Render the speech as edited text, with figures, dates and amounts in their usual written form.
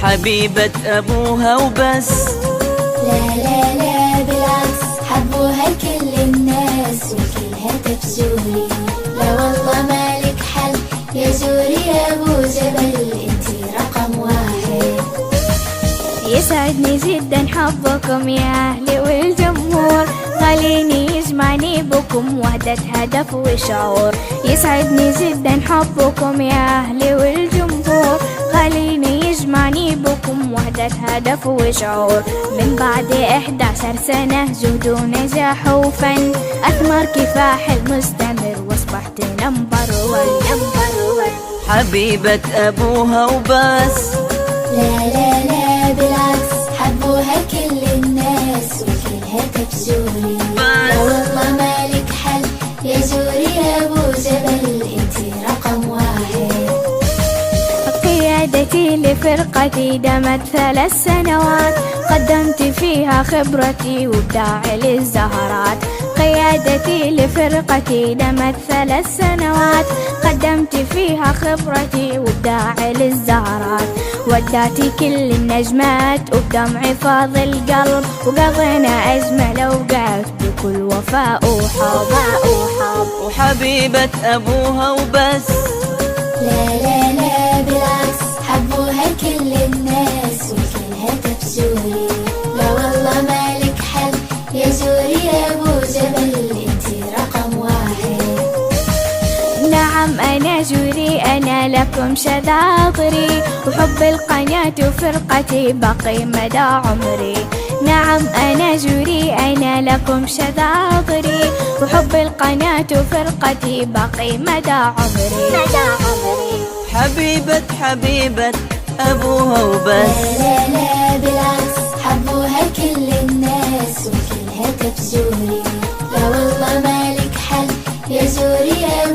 حبيبة أبوها وبس. لا لا لا بالعكس، حبوها كل الناس وكلها تبزوري. لا والله مالك حل يا زوري يا أبو جبل، انتي رقم واحد. يسعدني جدا حبكم يا أهلي والجمهور، خليني يجمعني بكم وحدة هدف وشعور. يسعدني جدا حبكم يا أهلي والجمهور، خليني يجمعني بكم وحدة هدف وشعور. من بعد 11 سنة جهد ونجاح وفن، أثمر كفاح المستمر واصبحت نمبر 1. حبيبة أبوها وبس. لا لا لا بالعكس، حبوها كل الناس وكلها تبزوري. لا والله مالك حل يا زوري يا أبو جبل، انتي رقم واحد. قيادتي لفرقتي دامت 3 سنوات، قدمت فيها خبرتي وابداعي للزهرات. قيادتي لفرقتي دامت 3 سنوات، قدمت فيها خبرتي وابداعي للزهرات. وداتي كل النجمات وبدمعي فاض القلب، وقضينا أجمل أوقات بكل وفاء وحب. وحبيبة أبوها وبس. لا لا لا بالعكس، حبوها كل الناس وكلها تبزوري. لا والله مالك حل يا زوري يا أبو جبل، انتي رقم واحد. نعم أنا جوري، أنا لكم شذاطري، وحب القناة وفرقتي باقي مدى عمري. نعم أنا جوري، أنا لكم شذاطري، وحب القناة وفرقتي باقي مدى عمري. حبيبة أبوها وبس. لا لا لا بالعكس، حبوها كل الناس وكلها تبزوري. لا والله مالك حل يا زوري يا